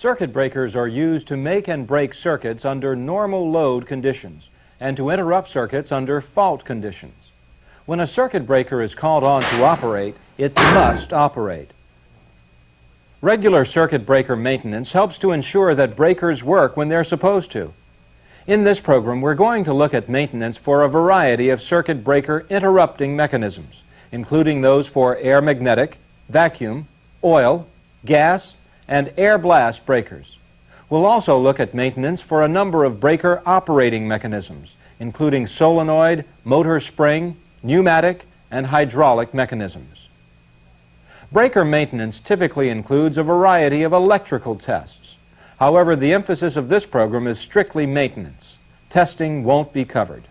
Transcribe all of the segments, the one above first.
Circuit breakers are used to make and break circuits under normal load conditions and to interrupt circuits under fault conditions. When a circuit breaker is called on to operate, it must operate. Regular circuit breaker maintenance helps to ensure that breakers work when they're supposed to. In this program, we're going to look at maintenance for a variety of circuit breaker interrupting mechanisms, including those for air magnetic, vacuum, oil, gas, and air blast breakers. We'll also look at maintenance for a number of breaker operating mechanisms, including solenoid, motor spring, pneumatic, and hydraulic mechanisms. Breaker maintenance typically includes a variety of electrical tests. However, the emphasis of this program is strictly maintenance. Testing won't be covered.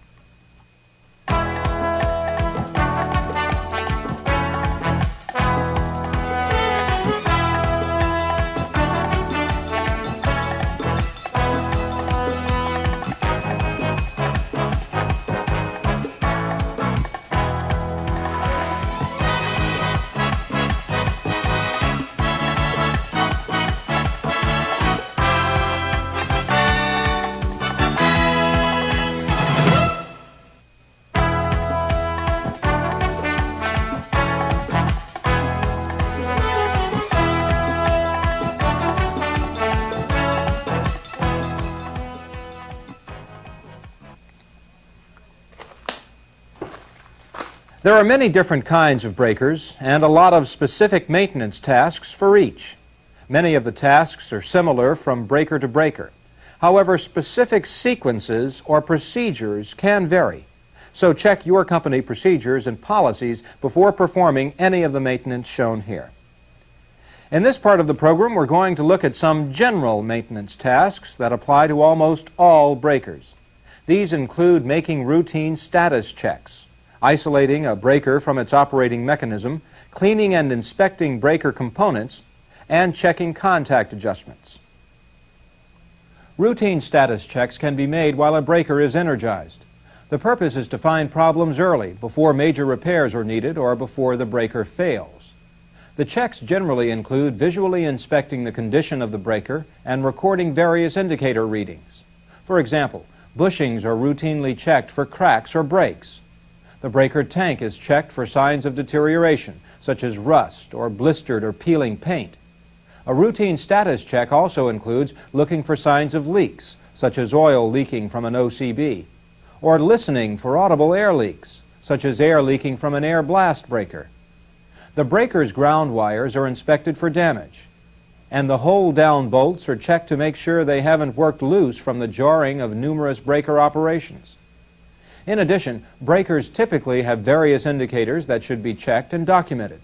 There are many different kinds of breakers and a lot of specific maintenance tasks for each. Many of the tasks are similar from breaker to breaker. However, specific sequences or procedures can vary. So check your company procedures and policies before performing any of the maintenance shown here. In this part of the program, we're going to look at some general maintenance tasks that apply to almost all breakers. These include making routine status checks, isolating a breaker from its operating mechanism, cleaning and inspecting breaker components, and checking contact adjustments. Routine status checks can be made while a breaker is energized. The purpose is to find problems early, before major repairs are needed or before the breaker fails. The checks generally include visually inspecting the condition of the breaker and recording various indicator readings. For example, bushings are routinely checked for cracks or breaks. The breaker tank is checked for signs of deterioration, such as rust or blistered or peeling paint. A routine status check also includes looking for signs of leaks, such as oil leaking from an OCB, or listening for audible air leaks, such as air leaking from an air blast breaker. The breaker's ground wires are inspected for damage, and the hold-down bolts are checked to make sure they haven't worked loose from the jarring of numerous breaker operations. In addition, breakers typically have various indicators that should be checked and documented.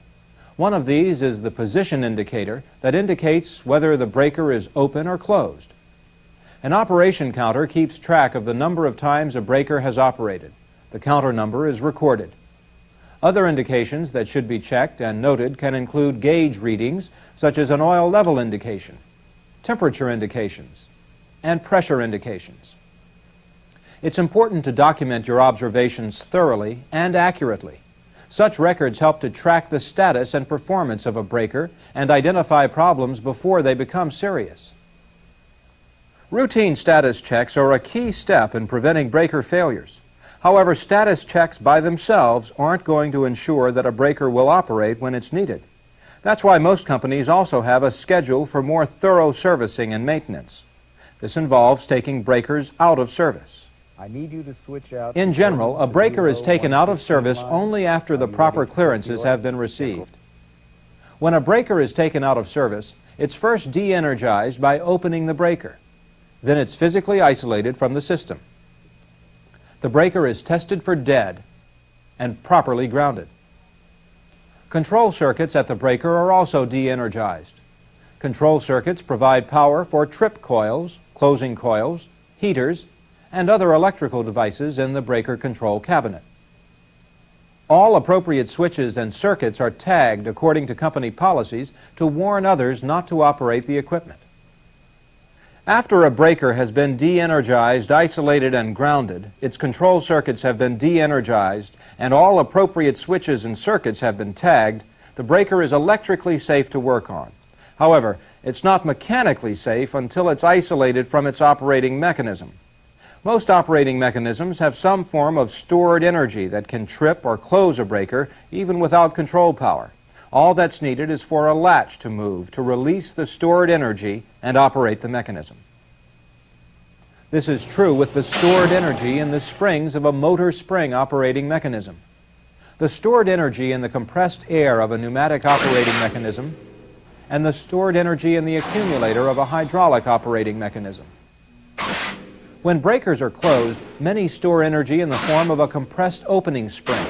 One of these is the position indicator that indicates whether the breaker is open or closed. An operation counter keeps track of the number of times a breaker has operated. The counter number is recorded. Other indications that should be checked and noted can include gauge readings, such as an oil level indication, temperature indications, and pressure indications. It's important to document your observations thoroughly and accurately. Such records help to track the status and performance of a breaker and identify problems before they become serious. Routine status checks are a key step in preventing breaker failures. However, status checks by themselves aren't going to ensure that a breaker will operate when it's needed. That's why most companies also have a schedule for more thorough servicing and maintenance. This involves taking breakers out of service. I need you to switch out. In general, a breaker is taken out of service only after the proper clearances have been received. When a breaker is taken out of service, it's first de-energized by opening the breaker. Then it's physically isolated from the system. The breaker is tested for dead and properly grounded. Control circuits at the breaker are also de-energized. Control circuits provide power for trip coils, closing coils, heaters, and other electrical devices in the breaker control cabinet. All appropriate switches and circuits are tagged according to company policies to warn others not to operate the equipment. After a breaker has been de-energized, isolated, and grounded, its control circuits have been de-energized, and all appropriate switches and circuits have been tagged, the breaker is electrically safe to work on. However, it's not mechanically safe until it's isolated from its operating mechanism. Most operating mechanisms have some form of stored energy that can trip or close a breaker even without control power. All that's needed is for a latch to move to release the stored energy and operate the mechanism. This is true with the stored energy in the springs of a motor spring operating mechanism. The stored energy in the compressed air of a pneumatic operating mechanism, and the stored energy in the accumulator of a hydraulic operating mechanism. When breakers are closed, many store energy in the form of a compressed opening spring.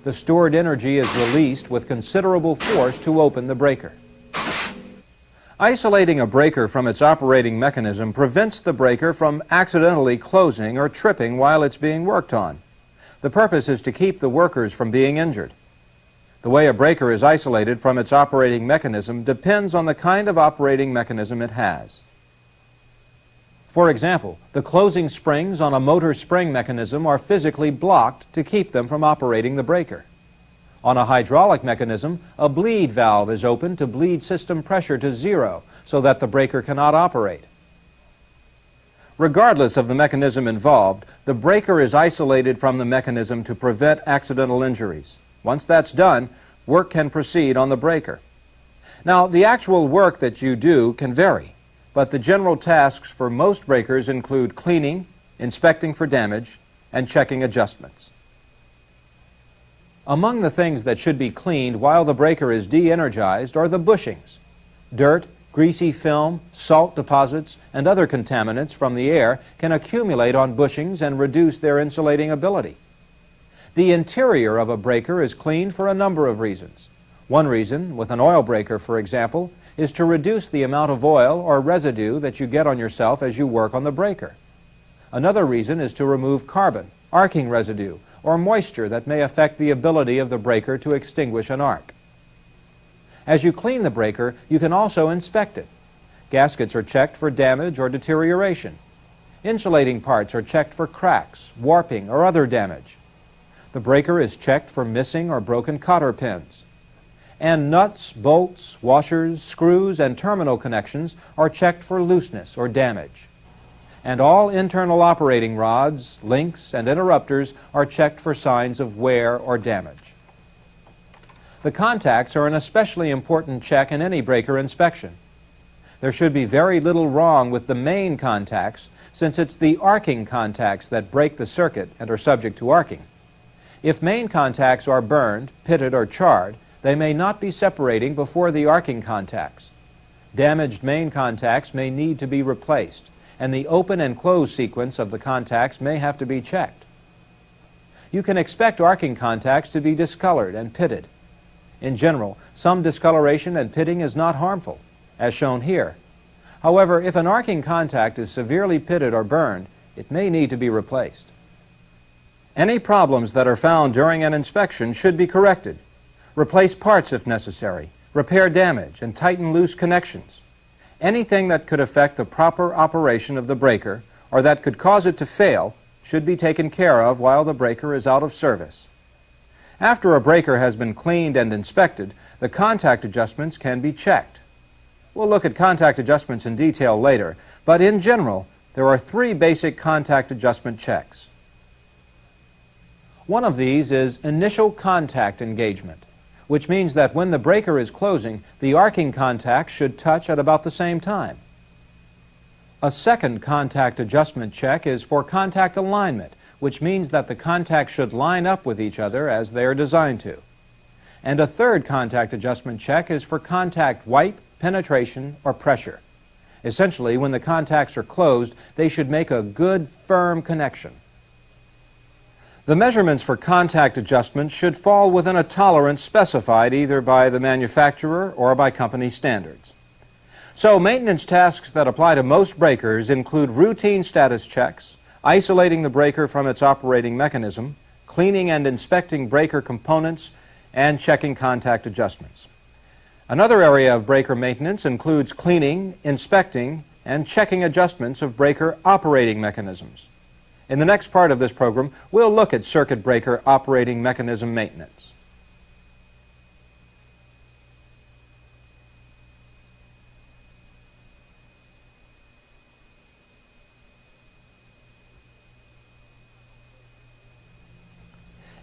The stored energy is released with considerable force to open the breaker. Isolating a breaker from its operating mechanism prevents the breaker from accidentally closing or tripping while it's being worked on. The purpose is to keep the workers from being injured. The way a breaker is isolated from its operating mechanism depends on the kind of operating mechanism it has. For example, the closing springs on a motor spring mechanism are physically blocked to keep them from operating the breaker. On a hydraulic mechanism, a bleed valve is opened to bleed system pressure to zero so that the breaker cannot operate. Regardless of the mechanism involved, the breaker is isolated from the mechanism to prevent accidental injuries. Once that's done, work can proceed on the breaker. Now, the actual work that you do can vary, but the general tasks for most breakers include cleaning, inspecting for damage, and checking adjustments. Among the things that should be cleaned while the breaker is de-energized are the bushings. Dirt, greasy film, salt deposits, and other contaminants from the air can accumulate on bushings and reduce their insulating ability. The interior of a breaker is cleaned for a number of reasons. One reason, with an oil breaker for example, is to reduce the amount of oil or residue that you get on yourself as you work on the breaker. Another reason is to remove carbon, arcing residue, or moisture that may affect the ability of the breaker to extinguish an arc. As you clean the breaker, you can also inspect it. Gaskets are checked for damage or deterioration. Insulating parts are checked for cracks, warping, or other damage. The breaker is checked for missing or broken cotter pins. And nuts, bolts, washers, screws, and terminal connections are checked for looseness or damage. And all internal operating rods, links, and interrupters are checked for signs of wear or damage. The contacts are an especially important check in any breaker inspection. There should be very little wrong with the main contacts, since it's the arcing contacts that break the circuit and are subject to arcing. If main contacts are burned, pitted, or charred, they may not be separating before the arcing contacts. Damaged main contacts may need to be replaced, and the open and close sequence of the contacts may have to be checked. You can expect arcing contacts to be discolored and pitted. In general, some discoloration and pitting is not harmful, as shown here. However, if an arcing contact is severely pitted or burned, it may need to be replaced. Any problems that are found during an inspection should be corrected. Replace parts if necessary, repair damage, and tighten loose connections. Anything that could affect the proper operation of the breaker or that could cause it to fail should be taken care of while the breaker is out of service. After a breaker has been cleaned and inspected, the contact adjustments can be checked. We'll look at contact adjustments in detail later, but in general, there are three basic contact adjustment checks. One of these is initial contact engagement, which means that when the breaker is closing, the arcing contacts should touch at about the same time. A second contact adjustment check is for contact alignment, which means that the contacts should line up with each other as they are designed to. And a third contact adjustment check is for contact wipe, penetration, or pressure. Essentially, when the contacts are closed, they should make a good, firm connection. The measurements for contact adjustment should fall within a tolerance specified either by the manufacturer or by company standards. So maintenance tasks that apply to most breakers include routine status checks, isolating the breaker from its operating mechanism, cleaning and inspecting breaker components, and checking contact adjustments. Another area of breaker maintenance includes cleaning, inspecting, and checking adjustments of breaker operating mechanisms. In the next part of this program, we'll look at circuit breaker operating mechanism maintenance.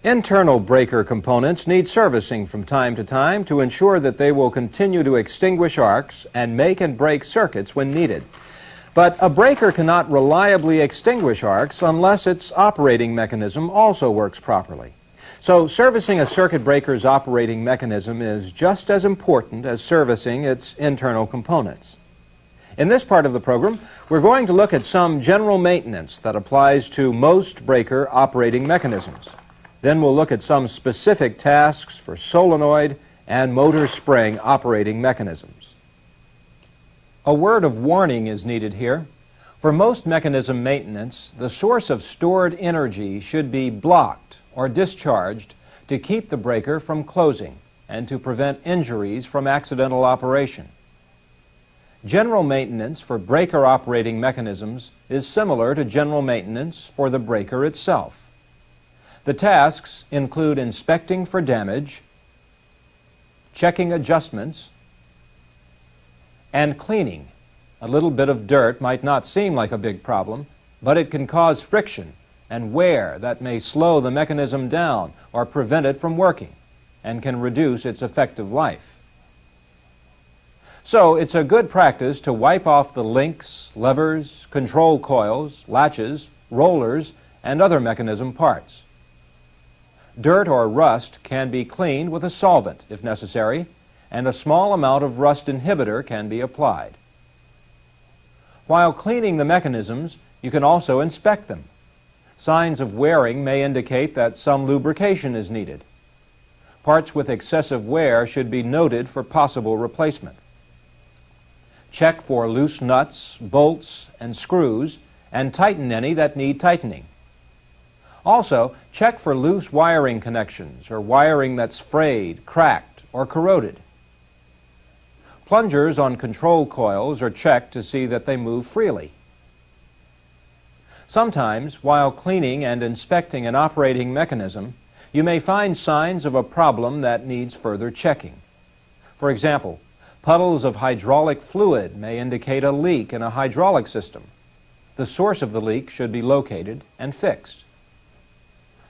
Internal breaker components need servicing from time to time to ensure that they will continue to extinguish arcs and make and break circuits when needed. But a breaker cannot reliably extinguish arcs unless its operating mechanism also works properly. So servicing a circuit breaker's operating mechanism is just as important as servicing its internal components. In this part of the program, we're going to look at some general maintenance that applies to most breaker operating mechanisms. Then we'll look at some specific tasks for solenoid and motor spring operating mechanisms. A word of warning is needed here. For most mechanism maintenance, the source of stored energy should be blocked or discharged to keep the breaker from closing and to prevent injuries from accidental operation. General maintenance for breaker operating mechanisms is similar to general maintenance for the breaker itself. The tasks include inspecting for damage, checking adjustments, and cleaning. A little bit of dirt might not seem like a big problem, but it can cause friction and wear that may slow the mechanism down or prevent it from working and can reduce its effective life. So it's a good practice to wipe off the links, levers, control coils, latches, rollers, and other mechanism parts. Dirt or rust can be cleaned with a solvent if necessary, and a small amount of rust inhibitor can be applied. While cleaning the mechanisms, you can also inspect them. Signs of wearing may indicate that some lubrication is needed. Parts with excessive wear should be noted for possible replacement. Check for loose nuts, bolts, and screws, and tighten any that need tightening. Also, check for loose wiring connections or wiring that's frayed, cracked, or corroded. Plungers on control coils are checked to see that they move freely. Sometimes, while cleaning and inspecting an operating mechanism, you may find signs of a problem that needs further checking. For example, puddles of hydraulic fluid may indicate a leak in a hydraulic system. The source of the leak should be located and fixed.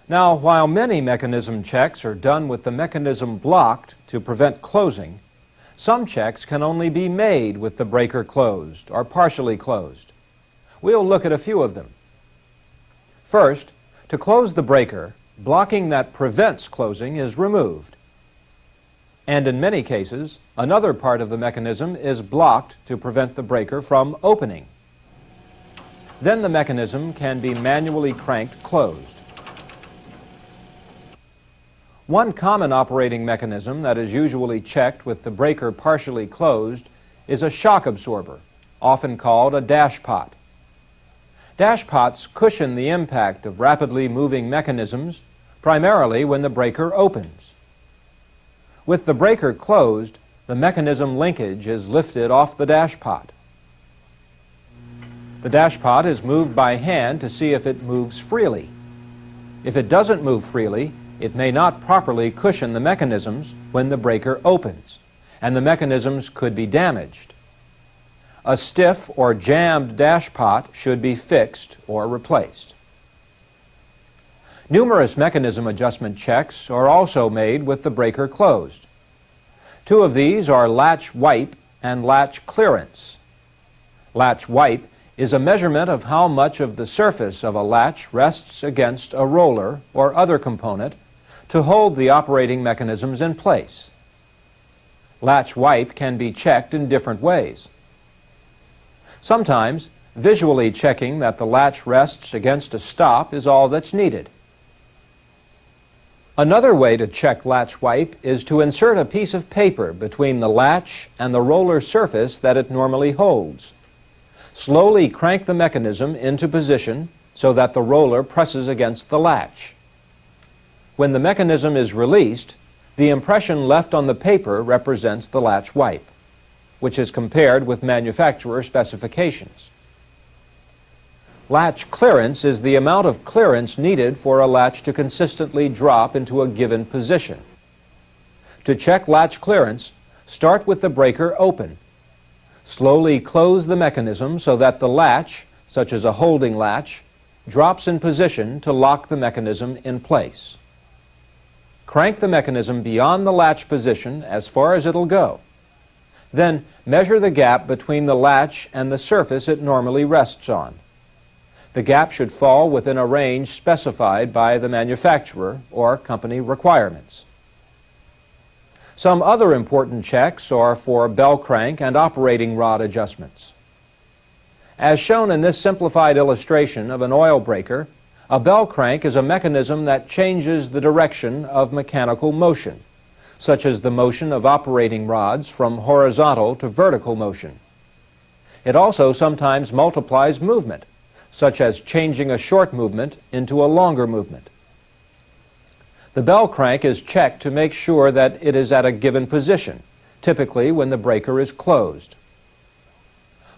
Now, while many mechanism checks are done with the mechanism blocked to prevent closing, some checks can only be made with the breaker closed or partially closed. We'll look at a few of them. First, to close the breaker, blocking that prevents closing is removed. And in many cases, another part of the mechanism is blocked to prevent the breaker from opening. Then the mechanism can be manually cranked closed. One common operating mechanism that is usually checked with the breaker partially closed is a shock absorber, often called a dash pot. Dash pots cushion the impact of rapidly moving mechanisms, primarily when the breaker opens. With the breaker closed, the mechanism linkage is lifted off the dash pot. The dash pot is moved by hand to see if it moves freely. If it doesn't move freely, it may not properly cushion the mechanisms when the breaker opens, and the mechanisms could be damaged. A stiff or jammed dash pot should be fixed or replaced. Numerous mechanism adjustment checks are also made with the breaker closed. Two of these are latch wipe and latch clearance. Latch wipe is a measurement of how much of the surface of a latch rests against a roller or other component to hold the operating mechanisms in place. Latch wipe can be checked in different ways. Sometimes, visually checking that the latch rests against a stop is all that's needed. Another way to check latch wipe is to insert a piece of paper between the latch and the roller surface that it normally holds. Slowly crank the mechanism into position so that the roller presses against the latch. When the mechanism is released, the impression left on the paper represents the latch wipe, which is compared with manufacturer specifications. Latch clearance is the amount of clearance needed for a latch to consistently drop into a given position. To check latch clearance, start with the breaker open. Slowly close the mechanism so that the latch, such as a holding latch, drops in position to lock the mechanism in place. crank the mechanism beyond the latch position as far as it'll go. Then measure the gap between the latch and the surface it normally rests on. The gap should fall within a range specified by the manufacturer or company requirements. Some other important checks are for bell crank and operating rod adjustments. As shown in this simplified illustration of an oil breaker, a bell crank is a mechanism that changes the direction of mechanical motion, such as the motion of operating rods from horizontal to vertical motion. It also sometimes multiplies movement, such as changing a short movement into a longer movement. The bell crank is checked to make sure that it is at a given position, typically when the breaker is closed.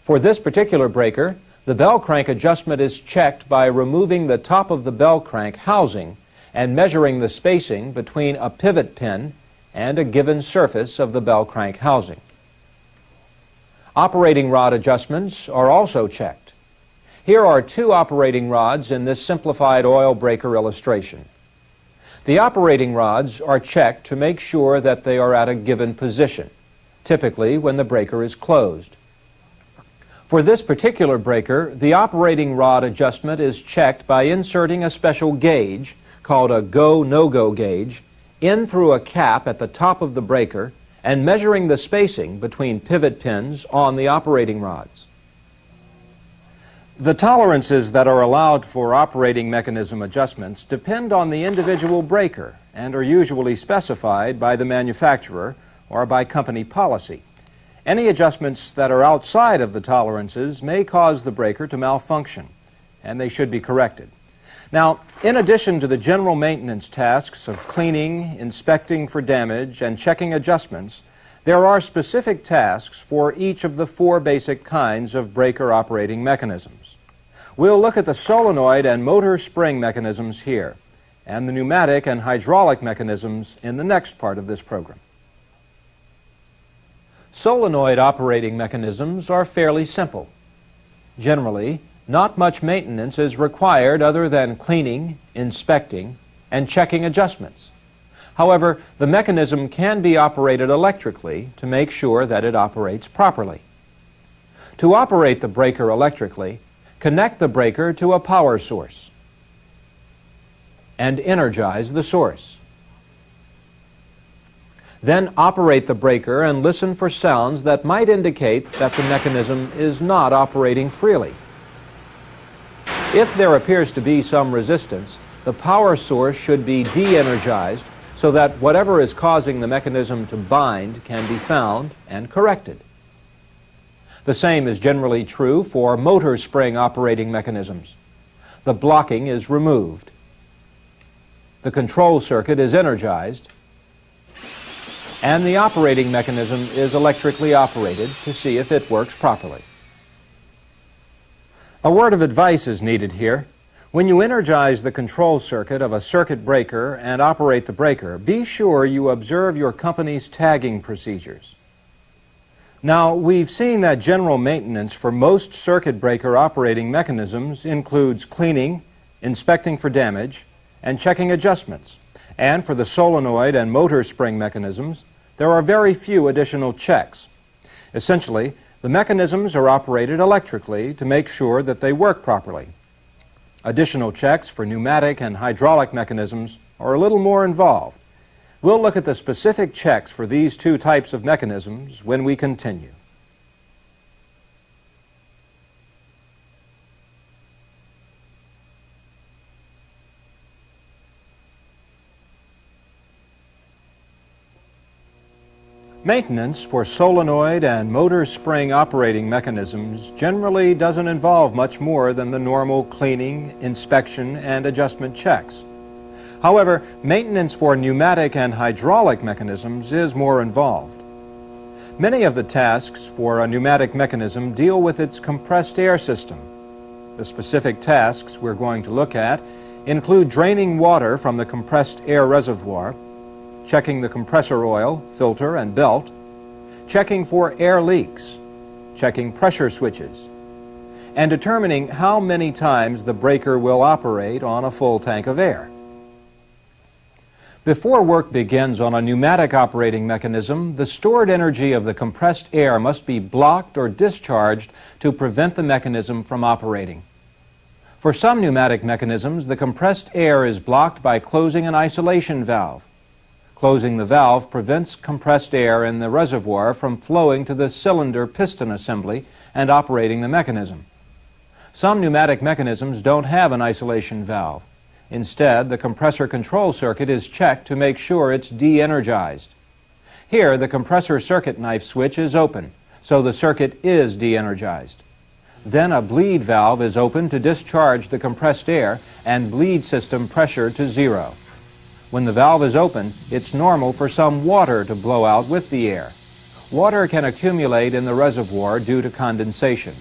For this particular breaker, the bell crank adjustment is checked by removing the top of the bell crank housing and measuring the spacing between a pivot pin and a given surface of the bell crank housing. Operating rod adjustments are also checked. Here are two operating rods in this simplified oil breaker illustration. The operating rods are checked to make sure that they are at a given position, typically when the breaker is closed. For this particular breaker, the operating rod adjustment is checked by inserting a special gauge, called a go-no-go gauge, in through a cap at the top of the breaker and measuring the spacing between pivot pins on the operating rods. The tolerances that are allowed for operating mechanism adjustments depend on the individual breaker and are usually specified by the manufacturer or by company policy. Any adjustments that are outside of the tolerances may cause the breaker to malfunction, and they should be corrected. Now, in addition to the general maintenance tasks of cleaning, inspecting for damage, and checking adjustments, there are specific tasks for each of the four basic kinds of breaker operating mechanisms. We'll look at the solenoid and motor spring mechanisms here, and the pneumatic and hydraulic mechanisms in the next part of this program. Solenoid operating mechanisms are fairly simple. Generally, not much maintenance is required other than cleaning, inspecting, and checking adjustments. However, the mechanism can be operated electrically to make sure that it operates properly. To operate the breaker electrically, connect the breaker to a power source and energize the source. Then operate the breaker and listen for sounds that might indicate that the mechanism is not operating freely. If there appears to be some resistance, the power source should be de-energized so that whatever is causing the mechanism to bind can be found and corrected. The same is generally true for motor spring operating mechanisms. The blocking is removed. The control circuit is energized, and the operating mechanism is electrically operated to see if it works properly. A word of advice is needed here. When you energize the control circuit of a circuit breaker and operate the breaker, be sure you observe your company's tagging procedures. Now, we've seen that general maintenance for most circuit breaker operating mechanisms includes cleaning, inspecting for damage, and checking adjustments. And for the solenoid and motor spring mechanisms, there are very few additional checks. Essentially, the mechanisms are operated electrically to make sure that they work properly. Additional checks for pneumatic and hydraulic mechanisms are a little more involved. We'll look at the specific checks for these two types of mechanisms when we continue. Maintenance for solenoid and motor spring operating mechanisms generally doesn't involve much more than the normal cleaning, inspection, and adjustment checks. However, maintenance for pneumatic and hydraulic mechanisms is more involved. Many of the tasks for a pneumatic mechanism deal with its compressed air system. The specific tasks we're going to look at include draining water from the compressed air reservoir, checking the compressor oil, filter, and belt, checking for air leaks, checking pressure switches, and determining how many times the breaker will operate on a full tank of air. Before work begins on a pneumatic operating mechanism, the stored energy of the compressed air must be blocked or discharged to prevent the mechanism from operating. For some pneumatic mechanisms, the compressed air is blocked by closing an isolation valve. Closing the valve prevents compressed air in the reservoir from flowing to the cylinder piston assembly and operating the mechanism. Some pneumatic mechanisms don't have an isolation valve. Instead, the compressor control circuit is checked to make sure it's de-energized. Here, the compressor circuit knife switch is open, so the circuit is de-energized. Then a bleed valve is open to discharge the compressed air and bleed system pressure to zero. When the valve is open, it's normal for some water to blow out with the air. Water can accumulate in the reservoir due to condensation.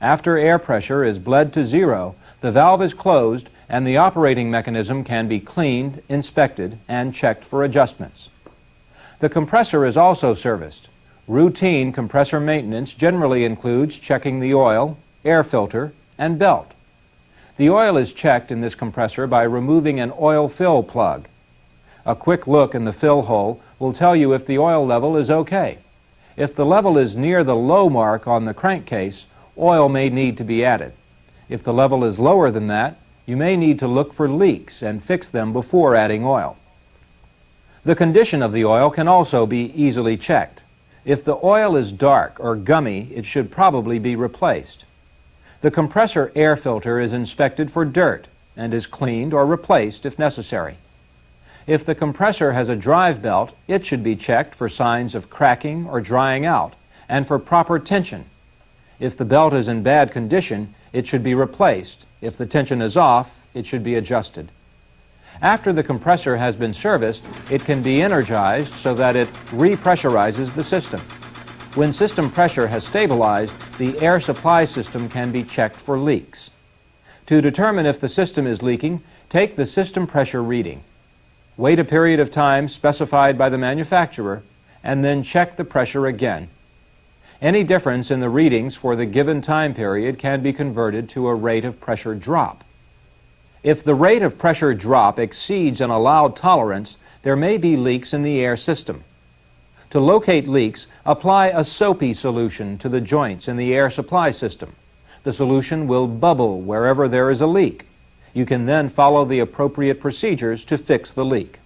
After air pressure is bled to zero, the valve is closed and the operating mechanism can be cleaned, inspected, and checked for adjustments. The compressor is also serviced. Routine compressor maintenance generally includes checking the oil, air filter, and belt. The oil is checked in this compressor by removing an oil fill plug. A quick look in the fill hole will tell you if the oil level is okay. If the level is near the low mark on the crankcase, oil may need to be added. If the level is lower than that, you may need to look for leaks and fix them before adding oil. The condition of the oil can also be easily checked. If the oil is dark or gummy, it should probably be replaced. The compressor air filter is inspected for dirt and is cleaned or replaced if necessary. If the compressor has a drive belt, it should be checked for signs of cracking or drying out and for proper tension. If the belt is in bad condition, it should be replaced. If the tension is off, it should be adjusted. After the compressor has been serviced, it can be energized so that it repressurizes the system. When system pressure has stabilized, the air supply system can be checked for leaks. To determine if the system is leaking, take the system pressure reading. Wait a period of time specified by the manufacturer, and then check the pressure again. Any difference in the readings for the given time period can be converted to a rate of pressure drop. If the rate of pressure drop exceeds an allowed tolerance, there may be leaks in the air system. To locate leaks, apply a soapy solution to the joints in the air supply system. The solution will bubble wherever there is a leak. You can then follow the appropriate procedures to fix the leak.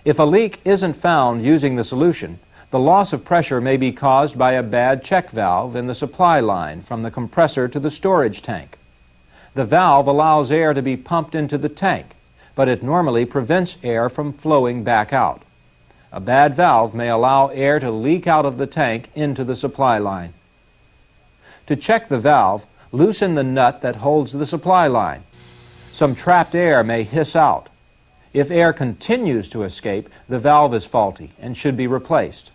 If a leak isn't found using the solution, the loss of pressure may be caused by a bad check valve in the supply line from the compressor to the storage tank. The valve allows air to be pumped into the tank, but it normally prevents air from flowing back out. A bad valve may allow air to leak out of the tank into the supply line. To check the valve, loosen the nut that holds the supply line. Some trapped air may hiss out. If air continues to escape, the valve is faulty and should be replaced.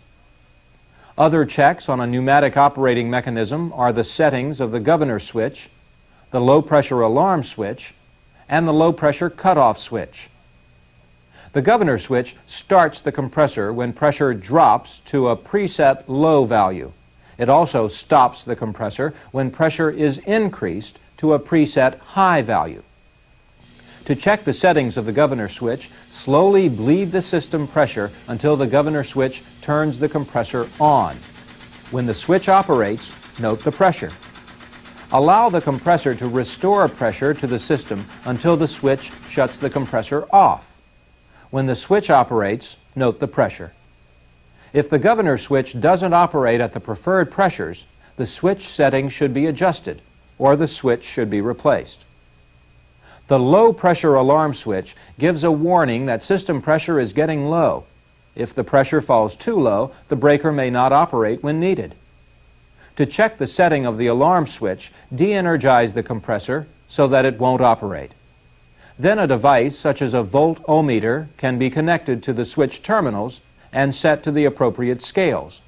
Other checks on a pneumatic operating mechanism are the settings of the governor switch, the low-pressure alarm switch, and the low-pressure cutoff switch. The governor switch starts the compressor when pressure drops to a preset low value. It also stops the compressor when pressure is increased to a preset high value. To check the settings of the governor switch, slowly bleed the system pressure until the governor switch turns the compressor on. When the switch operates, note the pressure. Allow the compressor to restore pressure to the system until the switch shuts the compressor off. When the switch operates, note the pressure. If the governor switch doesn't operate at the preferred pressures, the switch setting should be adjusted, or the switch should be replaced. The low-pressure alarm switch gives a warning that system pressure is getting low. If the pressure falls too low, the breaker may not operate when needed. To check the setting of the alarm switch, de-energize the compressor so that it won't operate. Then a device such as a volt-o-meter can be connected to the switch terminals and set to the appropriate scales.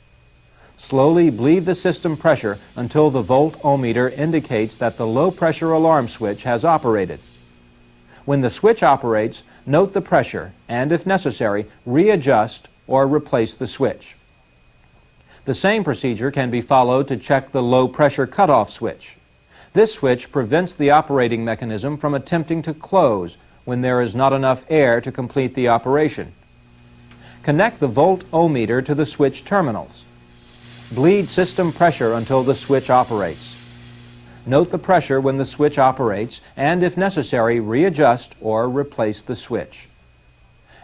Slowly bleed the system pressure until the volt-o-meter indicates that the low-pressure alarm switch has operated. When the switch operates, note the pressure and, if necessary, readjust or replace the switch. The same procedure can be followed to check the low-pressure cutoff switch. This switch prevents the operating mechanism from attempting to close when there is not enough air to complete the operation. Connect the volt-o-meter to the switch terminals. Bleed system pressure until the switch operates. Note the pressure when the switch operates and, if necessary, readjust or replace the switch.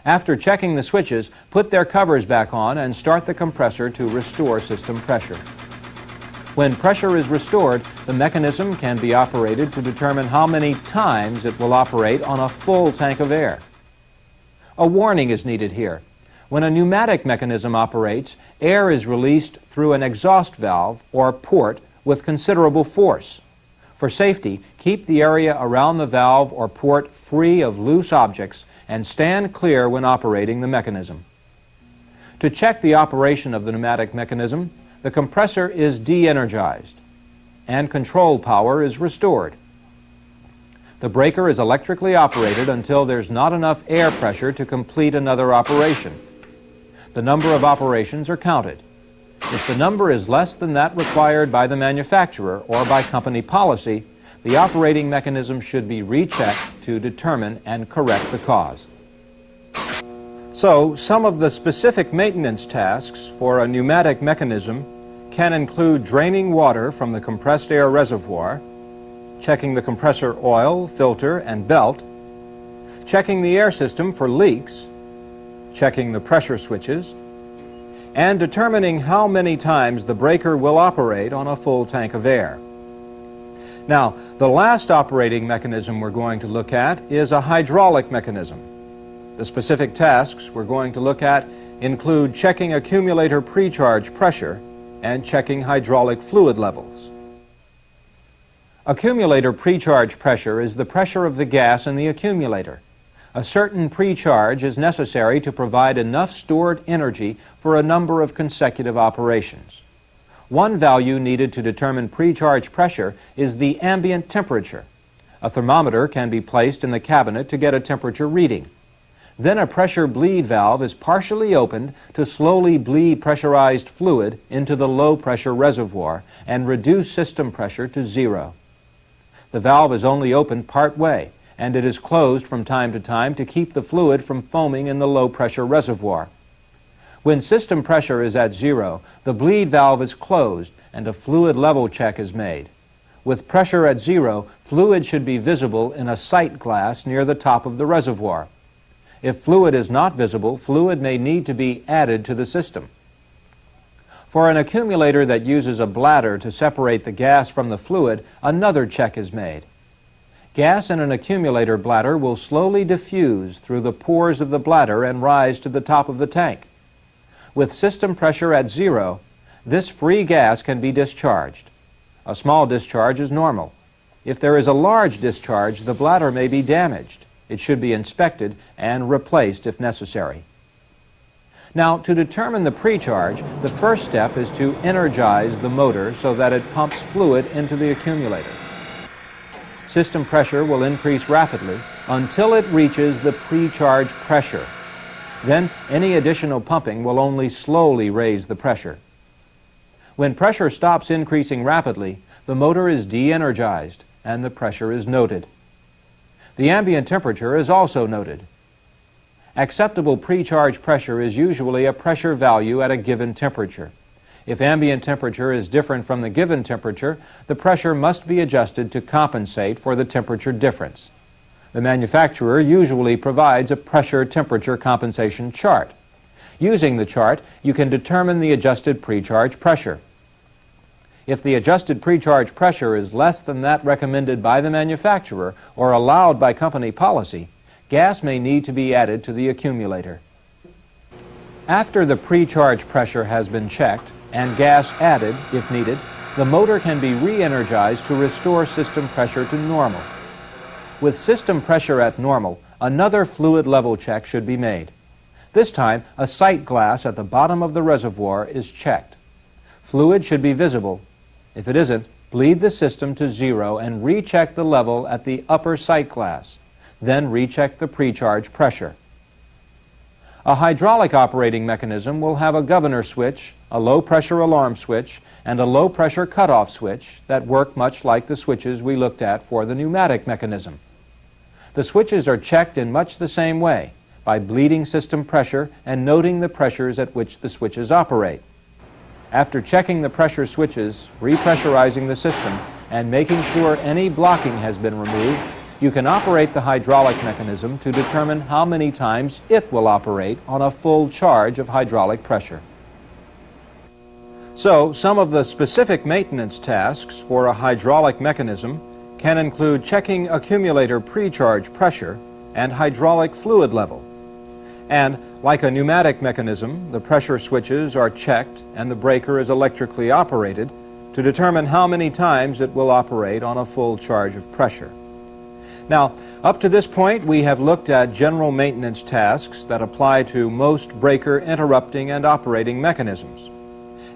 After checking the switches, put their covers back on and start the compressor to restore system pressure. When pressure is restored, the mechanism can be operated to determine how many times it will operate on a full tank of air. A warning is needed here. When a pneumatic mechanism operates, air is released through an exhaust valve or port with considerable force. For safety, keep the area around the valve or port free of loose objects and stand clear when operating the mechanism. To check the operation of the pneumatic mechanism, the compressor is de-energized and control power is restored. The breaker is electrically operated until there's not enough air pressure to complete another operation. The number of operations are counted. If the number is less than that required by the manufacturer or by company policy, the operating mechanism should be rechecked to determine and correct the cause. So, some of the specific maintenance tasks for a pneumatic mechanism can include draining water from the compressed air reservoir, checking the compressor oil, filter, and belt, checking the air system for leaks, checking the pressure switches, and determining how many times the breaker will operate on a full tank of air. Now, the last operating mechanism we're going to look at is a hydraulic mechanism. The specific tasks we're going to look at include checking accumulator precharge pressure and checking hydraulic fluid levels. Accumulator precharge pressure is the pressure of the gas in the accumulator. A certain precharge is necessary to provide enough stored energy for a number of consecutive operations. One value needed to determine precharge pressure is the ambient temperature. A thermometer can be placed in the cabinet to get a temperature reading. Then a pressure bleed valve is partially opened to slowly bleed pressurized fluid into the low-pressure reservoir and reduce system pressure to zero. The valve is only opened part way, and it is closed from time to time to keep the fluid from foaming in the low-pressure reservoir. When system pressure is at zero, the bleed valve is closed and a fluid level check is made. With pressure at zero, fluid should be visible in a sight glass near the top of the reservoir. If fluid is not visible, fluid may need to be added to the system. For an accumulator that uses a bladder to separate the gas from the fluid, another check is made. Gas in an accumulator bladder will slowly diffuse through the pores of the bladder and rise to the top of the tank. With system pressure at zero, this free gas can be discharged. A small discharge is normal. If there is a large discharge, the bladder may be damaged. It should be inspected and replaced if necessary. Now, to determine the precharge, the first step is to energize the motor so that it pumps fluid into the accumulator. System pressure will increase rapidly until it reaches the precharge pressure. Then, any additional pumping will only slowly raise the pressure. When pressure stops increasing rapidly, the motor is de-energized and the pressure is noted. The ambient temperature is also noted. Acceptable precharge pressure is usually a pressure value at a given temperature. If ambient temperature is different from the given temperature, the pressure must be adjusted to compensate for the temperature difference. The manufacturer usually provides a pressure-temperature compensation chart. Using the chart, you can determine the adjusted precharge pressure. If the adjusted precharge pressure is less than that recommended by the manufacturer or allowed by company policy, gas may need to be added to the accumulator. After the precharge pressure has been checked and gas added, if needed, the motor can be re-energized to restore system pressure to normal. With system pressure at normal, another fluid level check should be made. This time, a sight glass at the bottom of the reservoir is checked. Fluid should be visible. If it isn't, bleed the system to zero and recheck the level at the upper sight glass. Then recheck the precharge pressure. A hydraulic operating mechanism will have a governor switch, a low-pressure alarm switch, and a low-pressure cutoff switch that work much like the switches we looked at for the pneumatic mechanism. The switches are checked in much the same way, by bleeding system pressure and noting the pressures at which the switches operate. After checking the pressure switches, repressurizing the system, and making sure any blocking has been removed, you can operate the hydraulic mechanism to determine how many times it will operate on a full charge of hydraulic pressure. So, some of the specific maintenance tasks for a hydraulic mechanism can include checking accumulator pre-charge pressure and hydraulic fluid level. And, like a pneumatic mechanism, the pressure switches are checked and the breaker is electrically operated to determine how many times it will operate on a full charge of pressure. Now, up to this point, we have looked at general maintenance tasks that apply to most breaker interrupting and operating mechanisms.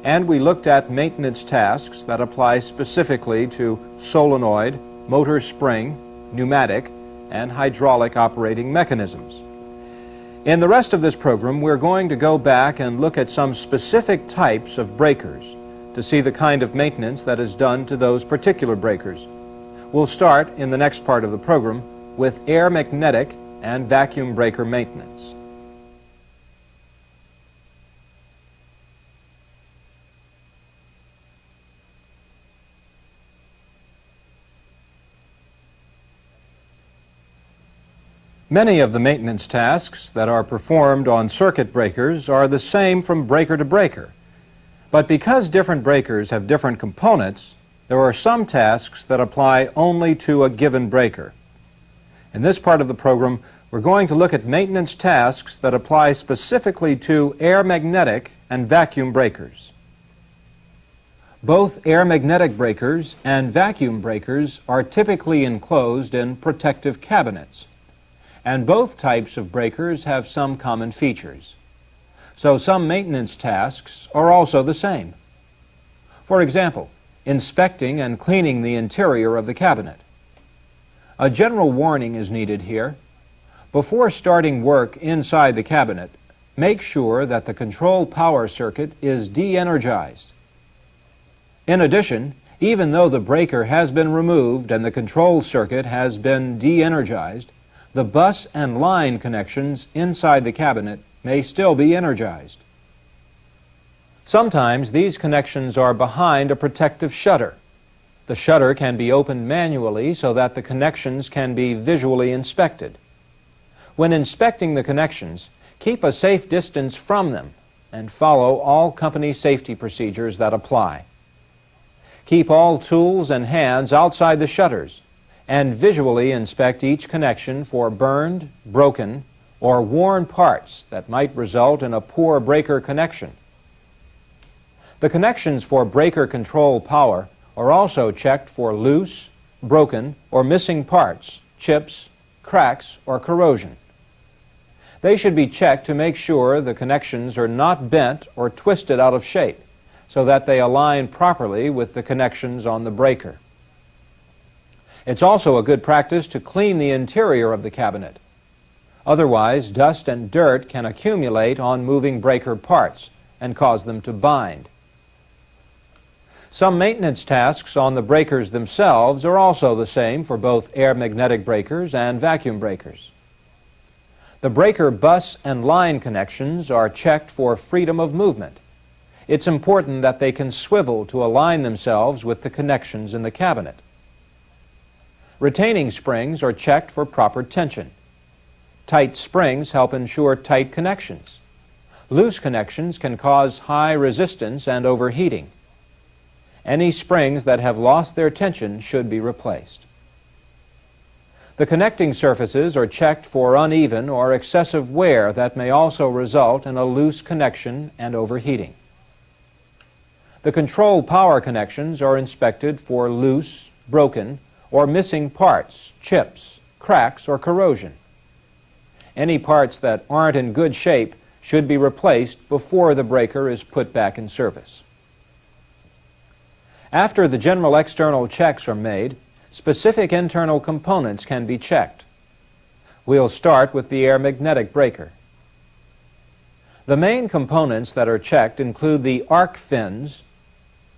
And we looked at maintenance tasks that apply specifically to solenoid, motor spring, pneumatic, and hydraulic operating mechanisms. In the rest of this program, we're going to go back and look at some specific types of breakers to see the kind of maintenance that is done to those particular breakers. We'll start in the next part of the program with air magnetic and vacuum breaker maintenance. Many of the maintenance tasks that are performed on circuit breakers are the same from breaker to breaker. But because different breakers have different components, there are some tasks that apply only to a given breaker. In this part of the program, we're going to look at maintenance tasks that apply specifically to air magnetic and vacuum breakers. Both air magnetic breakers and vacuum breakers are typically enclosed in protective cabinets. And both types of breakers have some common features. So some maintenance tasks are also the same. For example, inspecting and cleaning the interior of the cabinet. A general warning is needed here. Before starting work inside the cabinet, make sure that the control power circuit is de-energized. In addition, even though the breaker has been removed and the control circuit has been de-energized, the bus and line connections inside the cabinet may still be energized. Sometimes these connections are behind a protective shutter. The shutter can be opened manually so that the connections can be visually inspected. When inspecting the connections, keep a safe distance from them and follow all company safety procedures that apply. Keep all tools and hands outside the shutters and visually inspect each connection for burned, broken, or worn parts that might result in a poor breaker connection. The connections for breaker control power are also checked for loose, broken, or missing parts, chips, cracks, or corrosion. They should be checked to make sure the connections are not bent or twisted out of shape so that they align properly with the connections on the breaker. It's also a good practice to clean the interior of the cabinet. Otherwise, dust and dirt can accumulate on moving breaker parts and cause them to bind. Some maintenance tasks on the breakers themselves are also the same for both air magnetic breakers and vacuum breakers. The breaker bus and line connections are checked for freedom of movement. It's important that they can swivel to align themselves with the connections in the cabinet. Retaining springs are checked for proper tension. Tight springs help ensure tight connections. Loose connections can cause high resistance and overheating. Any springs that have lost their tension should be replaced. The connecting surfaces are checked for uneven or excessive wear that may also result in a loose connection and overheating. The control power connections are inspected for loose, broken, or missing parts, chips, cracks, or corrosion. Any parts that aren't in good shape should be replaced before the breaker is put back in service. After the general external checks are made, specific internal components can be checked. We'll start with the air magnetic breaker. The main components that are checked include the arc fins,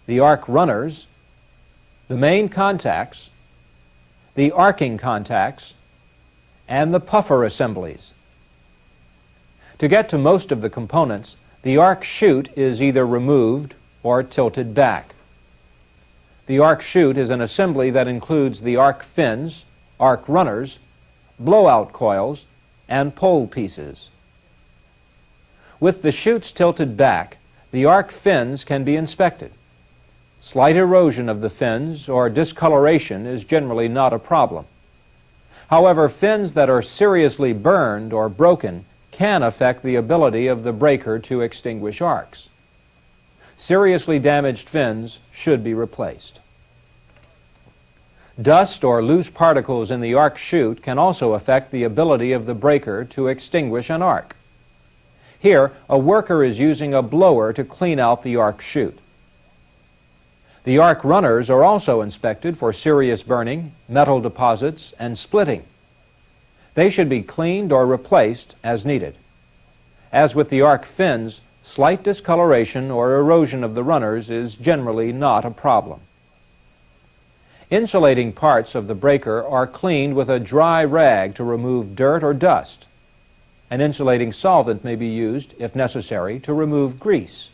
the arc runners, the main contacts, the arcing contacts, and the puffer assemblies. To get to most of the components, the arc chute is either removed or tilted back. The arc chute is an assembly that includes the arc fins, arc runners, blowout coils, and pole pieces. With the chutes tilted back, the arc fins can be inspected. Slight erosion of the fins or discoloration is generally not a problem. However, fins that are seriously burned or broken can affect the ability of the breaker to extinguish arcs. Seriously damaged fins should be replaced. Dust or loose particles in the arc chute can also affect the ability of the breaker to extinguish an arc. Here, a worker is using a blower to clean out the arc chute. The arc runners are also inspected for serious burning, metal deposits, and splitting. They should be cleaned or replaced as needed. As with the arc fins, slight discoloration or erosion of the runners is generally not a problem. Insulating parts of the breaker are cleaned with a dry rag to remove dirt or dust. An insulating solvent may be used, if necessary, to remove grease.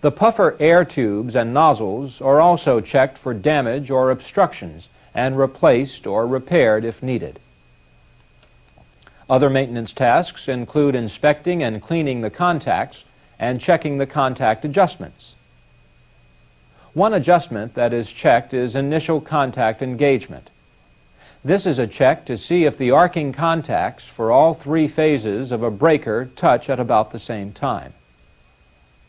The puffer air tubes and nozzles are also checked for damage or obstructions and replaced or repaired if needed. Other maintenance tasks include inspecting and cleaning the contacts and checking the contact adjustments. One adjustment that is checked is initial contact engagement. This is a check to see if the arcing contacts for all three phases of a breaker touch at about the same time.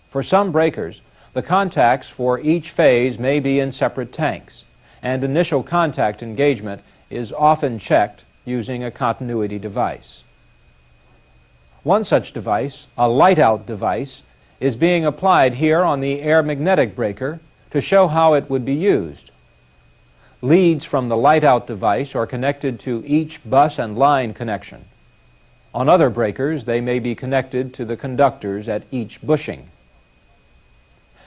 For some breakers, the contacts for each phase may be in separate tanks, and initial contact engagement is often checked using a continuity device. One such device, a light-out device, is being applied here on the air magnetic breaker to show how it would be used. Leads from the light-out device are connected to each bus and line connection. On other breakers, they may be connected to the conductors at each bushing.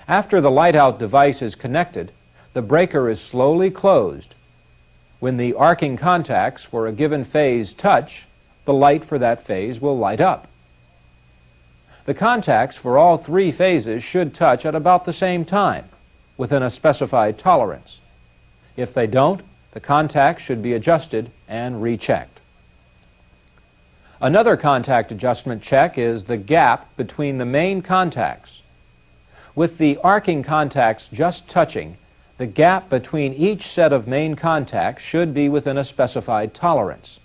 After the light-out device is connected, the breaker is slowly closed. When the arcing contacts for a given phase touch, the light for that phase will light up. The contacts for all three phases should touch at about the same time, within a specified tolerance. If they don't, the contacts should be adjusted and rechecked. Another contact adjustment check is the gap between the main contacts. With the arcing contacts just touching, the gap between each set of main contacts should be within a specified tolerance.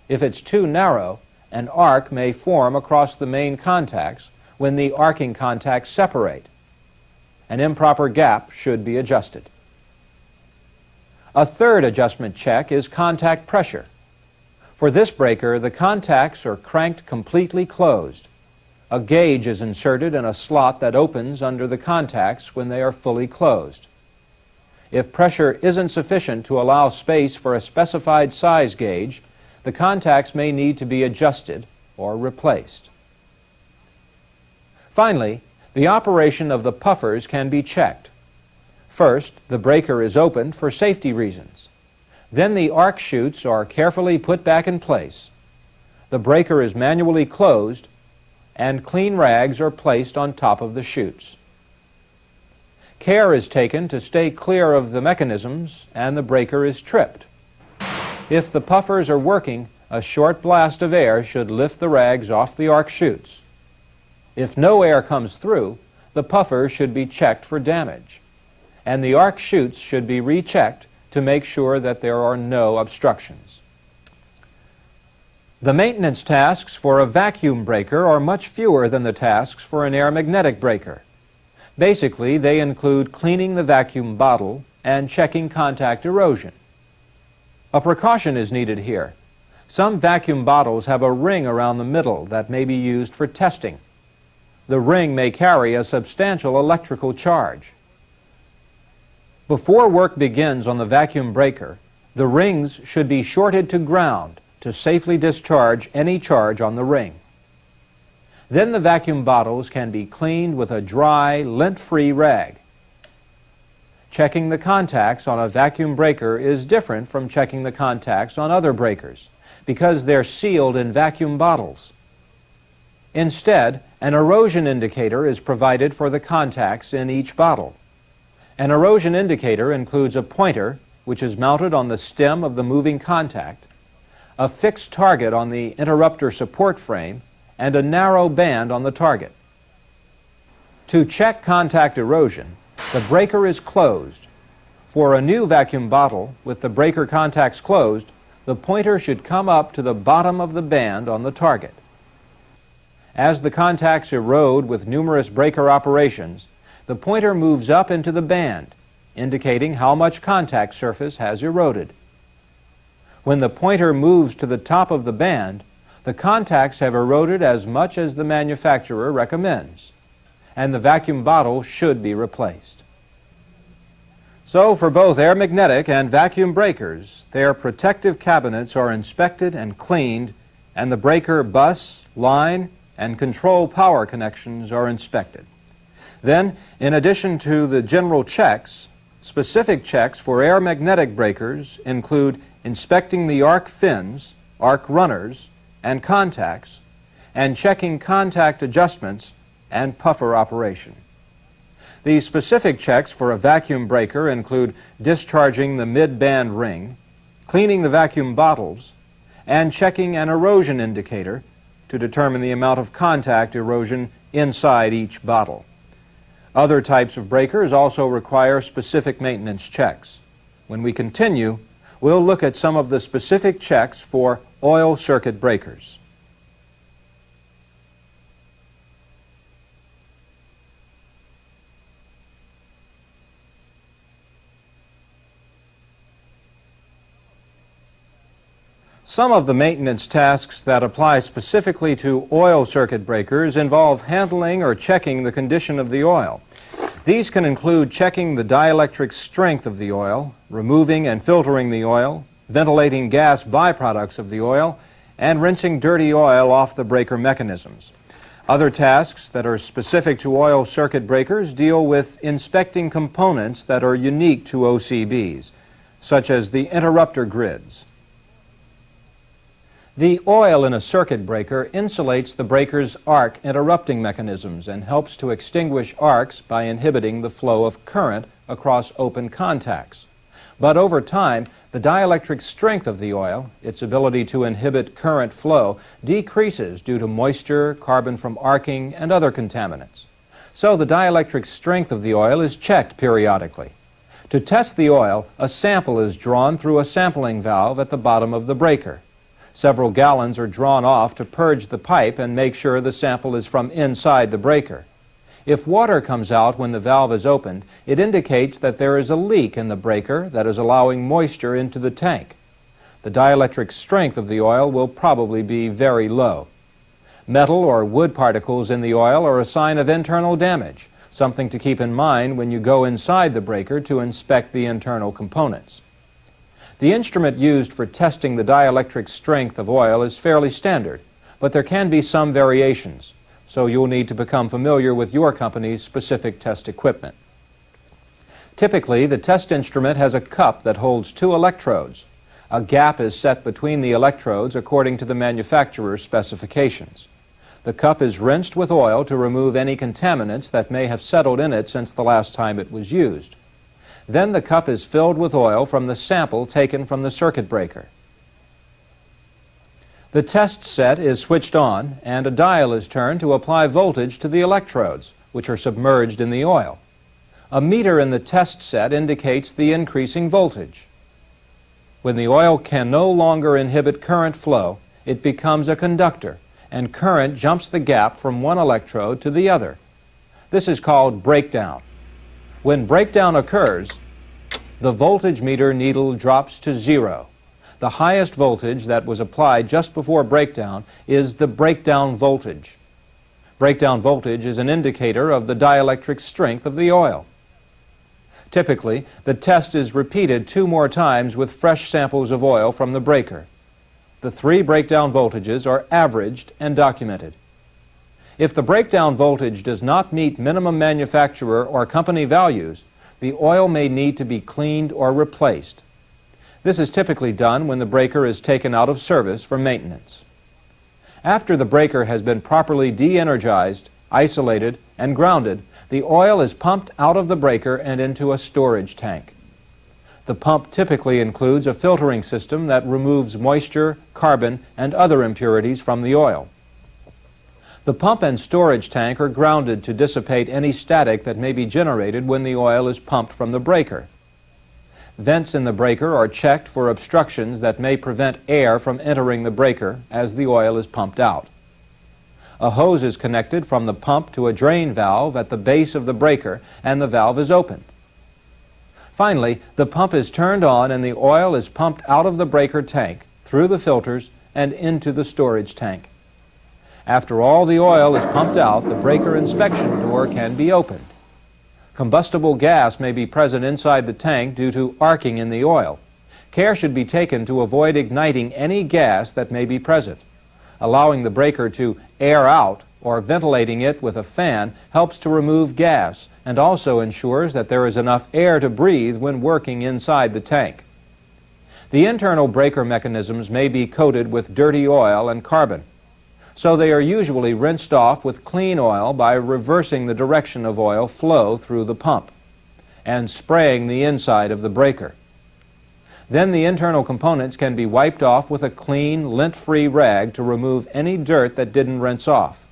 If it's too narrow, an arc may form across the main contacts when the arcing contacts separate. An improper gap should be adjusted. A third adjustment check is contact pressure. For this breaker, the contacts are cranked completely closed. A gauge is inserted in a slot that opens under the contacts when they are fully closed. If pressure isn't sufficient to allow space for a specified size gauge, the contacts may need to be adjusted or replaced. Finally, the operation of the puffers can be checked. First, the breaker is opened for safety reasons. Then the arc chutes are carefully put back in place. The breaker is manually closed, and clean rags are placed on top of the chutes. Care is taken to stay clear of the mechanisms, and the breaker is tripped. If the puffers are working, a short blast of air should lift the rags off the arc chutes. If no air comes through, the puffers should be checked for damage, and the arc chutes should be rechecked to make sure that there are no obstructions. The maintenance tasks for a vacuum breaker are much fewer than the tasks for an air magnetic breaker. Basically, they include cleaning the vacuum bottle and checking contact erosion. A precaution is needed here. Some vacuum bottles have a ring around the middle that may be used for testing. The ring may carry a substantial electrical charge. Before work begins on the vacuum breaker, the rings should be shorted to ground to safely discharge any charge on the ring. Then the vacuum bottles can be cleaned with a dry, lint-free rag. Checking the contacts on a vacuum breaker is different from checking the contacts on other breakers because they're sealed in vacuum bottles. Instead, an erosion indicator is provided for the contacts in each bottle. An erosion indicator includes a pointer, which is mounted on the stem of the moving contact, a fixed target on the interrupter support frame, and a narrow band on the target. To check contact erosion, the breaker is closed. For a new vacuum bottle with the breaker contacts closed, the pointer should come up to the bottom of the band on the target. As the contacts erode with numerous breaker operations, the pointer moves up into the band, indicating how much contact surface has eroded. When the pointer moves to the top of the band, the contacts have eroded as much as the manufacturer recommends, and the vacuum bottle should be replaced. So for both air magnetic and vacuum breakers, their protective cabinets are inspected and cleaned, and the breaker bus, line, and control power connections are inspected. Then, in addition to the general checks, specific checks for air magnetic breakers include inspecting the arc fins, arc runners, and contacts, and checking contact adjustments and puffer operation. The specific checks for a vacuum breaker include discharging the mid-band ring, cleaning the vacuum bottles, and checking an erosion indicator to determine the amount of contact erosion inside each bottle. Other types of breakers also require specific maintenance checks. When we continue, we'll look at some of the specific checks for oil circuit breakers. Some of the maintenance tasks that apply specifically to oil circuit breakers involve handling or checking the condition of the oil. These can include checking the dielectric strength of the oil, removing and filtering the oil, ventilating gas byproducts of the oil, and rinsing dirty oil off the breaker mechanisms. Other tasks that are specific to oil circuit breakers deal with inspecting components that are unique to OCBs, such as the interrupter grids. The oil in a circuit breaker insulates the breaker's arc interrupting mechanisms and helps to extinguish arcs by inhibiting the flow of current across open contacts. But over time, the dielectric strength of the oil, its ability to inhibit current flow, decreases due to moisture, carbon from arcing, and other contaminants. So the dielectric strength of the oil is checked periodically. To test the oil, a sample is drawn through a sampling valve at the bottom of the breaker. Several gallons are drawn off to purge the pipe and make sure the sample is from inside the breaker. If water comes out when the valve is opened, it indicates that there is a leak in the breaker that is allowing moisture into the tank. The dielectric strength of the oil will probably be very low. Metal or wood particles in the oil are a sign of internal damage, something to keep in mind when you go inside the breaker to inspect the internal components. The instrument used for testing the dielectric strength of oil is fairly standard, but there can be some variations, so you'll need to become familiar with your company's specific test equipment. Typically, the test instrument has a cup that holds 2 electrodes. A gap is set between the electrodes according to the manufacturer's specifications. The cup is rinsed with oil to remove any contaminants that may have settled in it since the last time it was used. Then the cup is filled with oil from the sample taken from the circuit breaker. The test set is switched on and a dial is turned to apply voltage to the electrodes, which are submerged in the oil. A meter in the test set indicates the increasing voltage. When the oil can no longer inhibit current flow, it becomes a conductor, and current jumps the gap from one electrode to the other. This is called breakdown. When breakdown occurs, the voltage meter needle drops to 0. The highest voltage that was applied just before breakdown is the breakdown voltage. Breakdown voltage is an indicator of the dielectric strength of the oil. Typically, the test is repeated 2 more times with fresh samples of oil from the breaker. The 3 breakdown voltages are averaged and documented. If the breakdown voltage does not meet minimum manufacturer or company values, the oil may need to be cleaned or replaced. This is typically done when the breaker is taken out of service for maintenance. After the breaker has been properly de-energized, isolated, and grounded, the oil is pumped out of the breaker and into a storage tank. The pump typically includes a filtering system that removes moisture, carbon, and other impurities from the oil. The pump and storage tank are grounded to dissipate any static that may be generated when the oil is pumped from the breaker. Vents in the breaker are checked for obstructions that may prevent air from entering the breaker as the oil is pumped out. A hose is connected from the pump to a drain valve at the base of the breaker, and the valve is opened. Finally, the pump is turned on and the oil is pumped out of the breaker tank, through the filters, and into the storage tank. After all the oil is pumped out, the breaker inspection door can be opened. Combustible gas may be present inside the tank due to arcing in the oil. Care should be taken to avoid igniting any gas that may be present. Allowing the breaker to air out or ventilating it with a fan helps to remove gas and also ensures that there is enough air to breathe when working inside the tank. The internal breaker mechanisms may be coated with dirty oil and carbon, so they are usually rinsed off with clean oil by reversing the direction of oil flow through the pump and spraying the inside of the breaker. Then the internal components can be wiped off with a clean, lint-free rag to remove any dirt that didn't rinse off.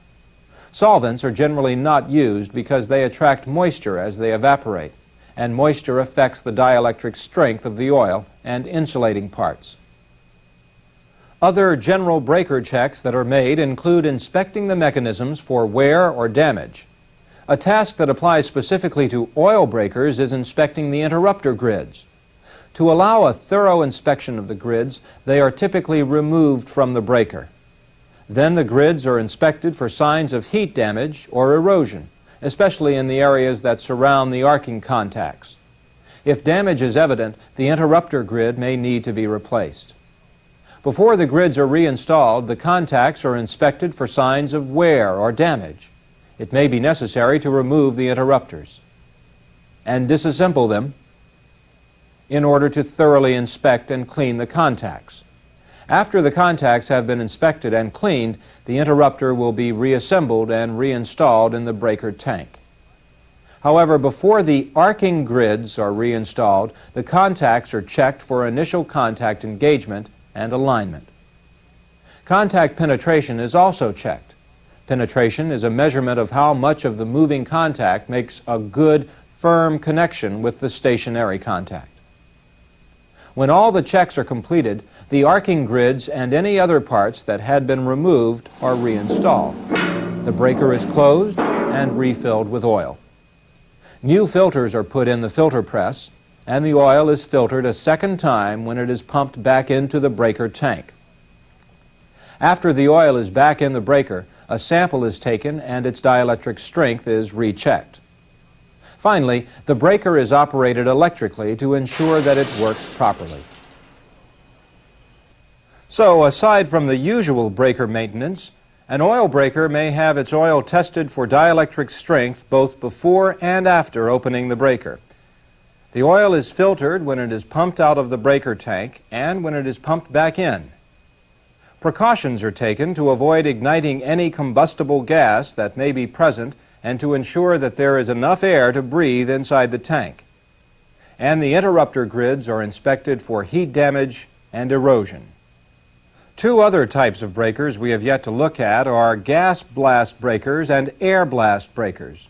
Solvents are generally not used because they attract moisture as they evaporate, and moisture affects the dielectric strength of the oil and insulating parts. Other general breaker checks that are made include inspecting the mechanisms for wear or damage. A task that applies specifically to oil breakers is inspecting the interrupter grids. To allow a thorough inspection of the grids, they are typically removed from the breaker. Then the grids are inspected for signs of heat damage or erosion, especially in the areas that surround the arcing contacts. If damage is evident, the interrupter grid may need to be replaced. Before the grids are reinstalled, the contacts are inspected for signs of wear or damage. It may be necessary to remove the interrupters and disassemble them in order to thoroughly inspect and clean the contacts. After the contacts have been inspected and cleaned, the interrupter will be reassembled and reinstalled in the breaker tank. However, before the arcing grids are reinstalled, the contacts are checked for initial contact engagement and alignment. Contact penetration is also checked. Penetration is a measurement of how much of the moving contact makes a good, firm connection with the stationary contact. When all the checks are completed, the arcing grids and any other parts that had been removed are reinstalled. The breaker is closed and refilled with oil. New filters are put in the filter press, and the oil is filtered a second time when it is pumped back into the breaker tank. After the oil is back in the breaker, a sample is taken and its dielectric strength is rechecked. Finally, the breaker is operated electrically to ensure that it works properly. So, aside from the usual breaker maintenance, an oil breaker may have its oil tested for dielectric strength both before and after opening the breaker. The oil is filtered when it is pumped out of the breaker tank and when it is pumped back in. Precautions are taken to avoid igniting any combustible gas that may be present and to ensure that there is enough air to breathe inside the tank. And the interrupter grids are inspected for heat damage and erosion. Two other types of breakers we have yet to look at are gas blast breakers and air blast breakers.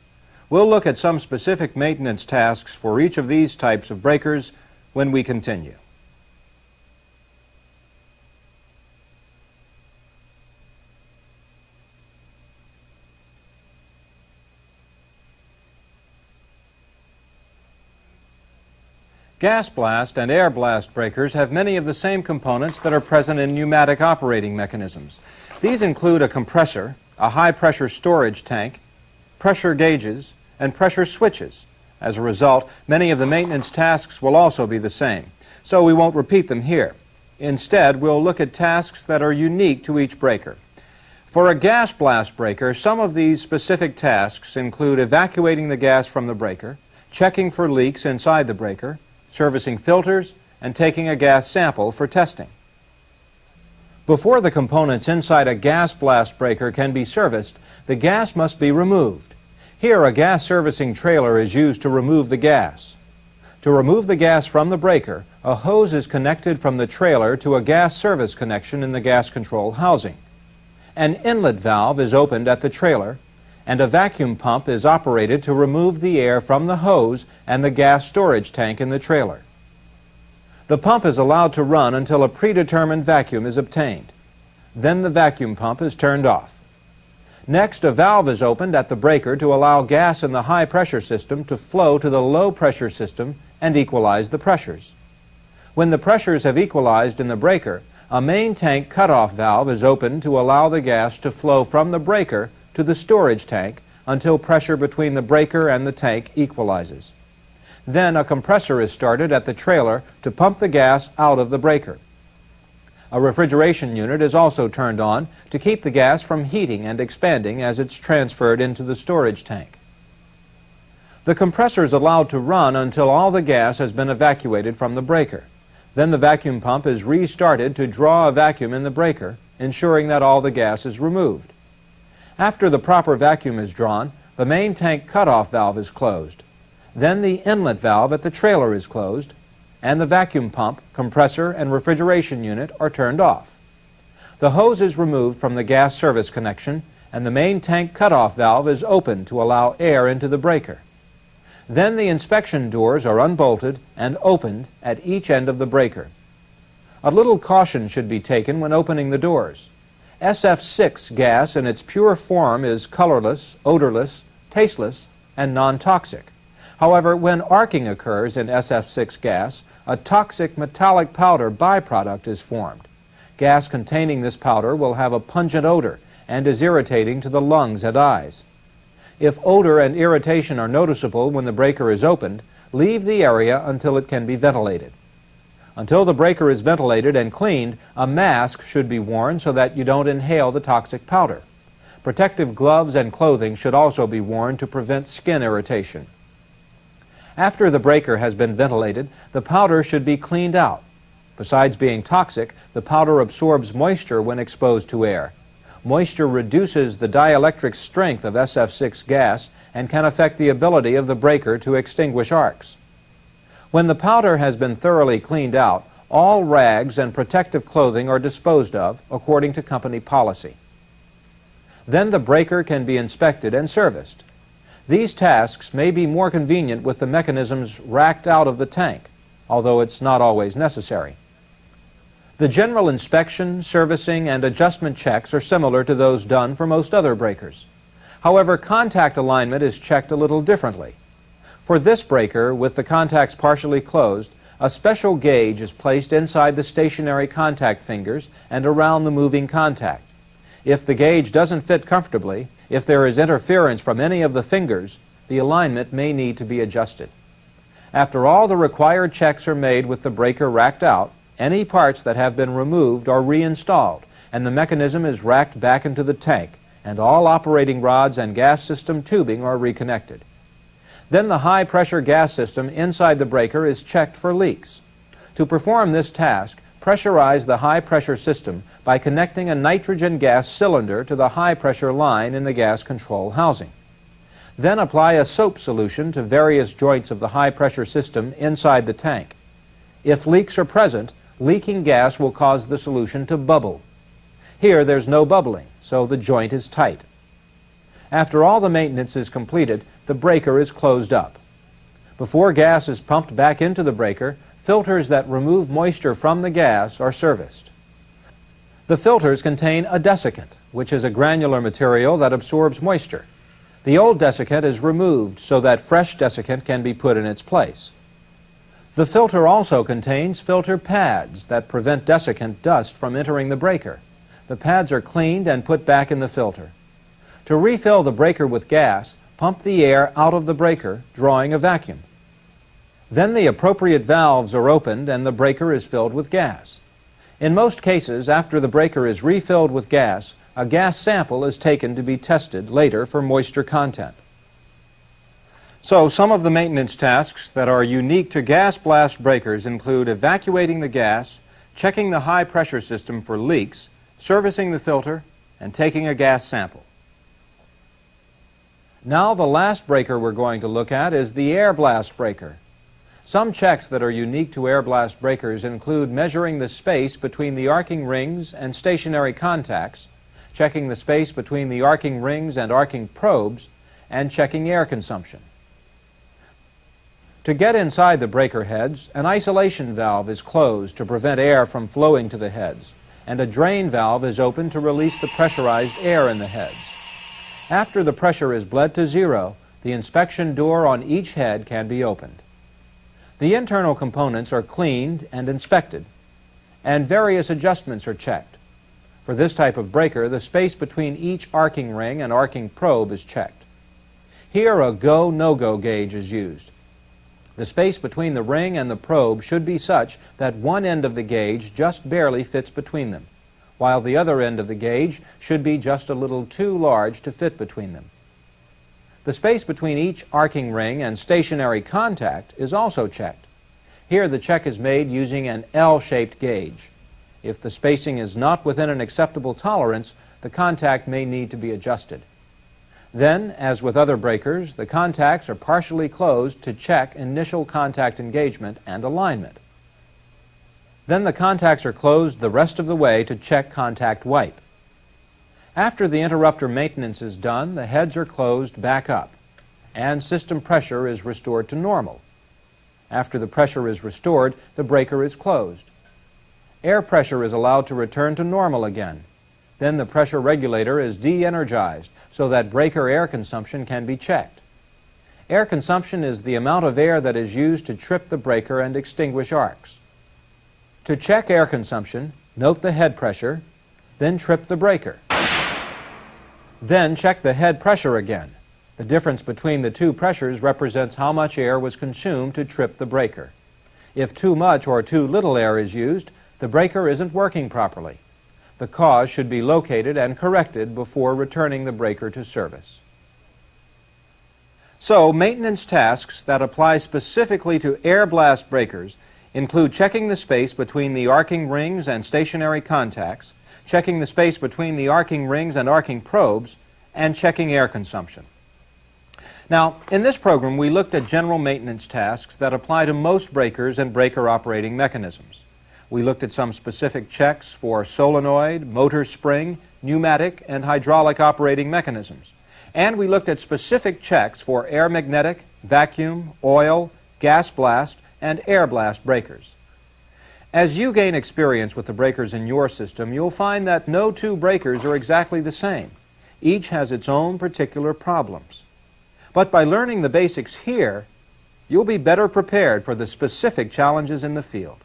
We'll look at some specific maintenance tasks for each of these types of breakers when we continue. Gas blast and air blast breakers have many of the same components that are present in pneumatic operating mechanisms. These include a compressor, a high-pressure storage tank, pressure gauges, and pressure switches. As a result, many of the maintenance tasks will also be the same, so we won't repeat them here. Instead, we'll look at tasks that are unique to each breaker. For a gas blast breaker, some of these specific tasks include evacuating the gas from the breaker, checking for leaks inside the breaker, servicing filters, and taking a gas sample for testing. Before the components inside a gas blast breaker can be serviced, the gas must be removed. Here, a gas servicing trailer is used to remove the gas. To remove the gas from the breaker, a hose is connected from the trailer to a gas service connection in the gas control housing. An inlet valve is opened at the trailer, and a vacuum pump is operated to remove the air from the hose and the gas storage tank in the trailer. The pump is allowed to run until a predetermined vacuum is obtained. Then the vacuum pump is turned off. Next, a valve is opened at the breaker to allow gas in the high-pressure system to flow to the low-pressure system and equalize the pressures. When the pressures have equalized in the breaker, a main tank cutoff valve is opened to allow the gas to flow from the breaker to the storage tank until pressure between the breaker and the tank equalizes. Then a compressor is started at the trailer to pump the gas out of the breaker. A refrigeration unit is also turned on to keep the gas from heating and expanding as it's transferred into the storage tank. The compressor is allowed to run until all the gas has been evacuated from the breaker. Then the vacuum pump is restarted to draw a vacuum in the breaker, ensuring that all the gas is removed. After the proper vacuum is drawn, the main tank cutoff valve is closed. Then the inlet valve at the trailer is closed, and the vacuum pump, compressor, and refrigeration unit are turned off. The hose is removed from the gas service connection, and the main tank cutoff valve is opened to allow air into the breaker. Then the inspection doors are unbolted and opened at each end of the breaker. A little caution should be taken when opening the doors. SF6 gas in its pure form is colorless, odorless, tasteless, and non-toxic. However, when arcing occurs in SF6 gas, a toxic metallic powder byproduct is formed. Gas containing this powder will have a pungent odor and is irritating to the lungs and eyes. If odor and irritation are noticeable when the breaker is opened, leave the area until it can be ventilated. Until the breaker is ventilated and cleaned, a mask should be worn so that you don't inhale the toxic powder. Protective gloves and clothing should also be worn to prevent skin irritation. After the breaker has been ventilated, the powder should be cleaned out. Besides being toxic, the powder absorbs moisture when exposed to air. Moisture reduces the dielectric strength of SF6 gas and can affect the ability of the breaker to extinguish arcs. When the powder has been thoroughly cleaned out, all rags and protective clothing are disposed of according to company policy. Then the breaker can be inspected and serviced. These tasks may be more convenient with the mechanisms racked out of the tank, although it's not always necessary. The general inspection, servicing, and adjustment checks are similar to those done for most other breakers. However, contact alignment is checked a little differently. For this breaker, with the contacts partially closed, a special gauge is placed inside the stationary contact fingers and around the moving contact. If the gauge doesn't fit comfortably, if there is interference from any of the fingers, the alignment may need to be adjusted. After all the required checks are made with the breaker racked out, any parts that have been removed are reinstalled, and the mechanism is racked back into the tank, and all operating rods and gas system tubing are reconnected. Then the high-pressure gas system inside the breaker is checked for leaks. To perform this task, pressurize the high-pressure system by connecting a nitrogen gas cylinder to the high-pressure line in the gas control housing. Then apply a soap solution to various joints of the high-pressure system inside the tank. If leaks are present, leaking gas will cause the solution to bubble. Here there's no bubbling, so the joint is tight. After all the maintenance is completed, the breaker is closed up. Before gas is pumped back into the breaker, filters that remove moisture from the gas are serviced. The filters contain a desiccant, which is a granular material that absorbs moisture. The old desiccant is removed so that fresh desiccant can be put in its place. The filter also contains filter pads that prevent desiccant dust from entering the breaker. The pads are cleaned and put back in the filter. To refill the breaker with gas, pump the air out of the breaker, drawing a vacuum. Then the appropriate valves are opened and the breaker is filled with gas. In most cases, after the breaker is refilled with gas, a gas sample is taken to be tested later for moisture content. So some of the maintenance tasks that are unique to gas blast breakers include evacuating the gas, checking the high pressure system for leaks, servicing the filter, and taking a gas sample. Now the last breaker we're going to look at is the air blast breaker. Some checks that are unique to air blast breakers include measuring the space between the arcing rings and stationary contacts, checking the space between the arcing rings and arcing probes, and checking air consumption. To get inside the breaker heads, an isolation valve is closed to prevent air from flowing to the heads, and a drain valve is opened to release the pressurized air in the heads. After the pressure is bled to zero, the inspection door on each head can be opened. The internal components are cleaned and inspected, and various adjustments are checked. For this type of breaker, the space between each arcing ring and arcing probe is checked. Here, a go-no-go gauge is used. The space between the ring and the probe should be such that one end of the gauge just barely fits between them, while the other end of the gauge should be just a little too large to fit between them. The space between each arcing ring and stationary contact is also checked. Here the check is made using an L-shaped gauge. If the spacing is not within an acceptable tolerance, the contact may need to be adjusted. Then, as with other breakers, the contacts are partially closed to check initial contact engagement and alignment. Then the contacts are closed the rest of the way to check contact wipe. After the interrupter maintenance is done, the heads are closed back up, and system pressure is restored to normal. After the pressure is restored, the breaker is closed. Air pressure is allowed to return to normal again. Then the pressure regulator is de-energized so that breaker air consumption can be checked. Air consumption is the amount of air that is used to trip the breaker and extinguish arcs. To check air consumption, note the head pressure, then trip the breaker. Then check the head pressure again. The difference between the two pressures represents how much air was consumed to trip the breaker. If too much or too little air is used, the breaker isn't working properly. The cause should be located and corrected before returning the breaker to service. So, maintenance tasks that apply specifically to air blast breakers include checking the space between the arcing rings and stationary contacts, checking the space between the arcing rings and arcing probes, and checking air consumption. Now, in this program, we looked at general maintenance tasks that apply to most breakers and breaker operating mechanisms. We looked at some specific checks for solenoid, motor spring, pneumatic, and hydraulic operating mechanisms. And we looked at specific checks for air magnetic, vacuum, oil, gas blast, and air blast breakers. As you gain experience with the breakers in your system, you'll find that no two breakers are exactly the same. Each has its own particular problems. But by learning the basics here, you'll be better prepared for the specific challenges in the field.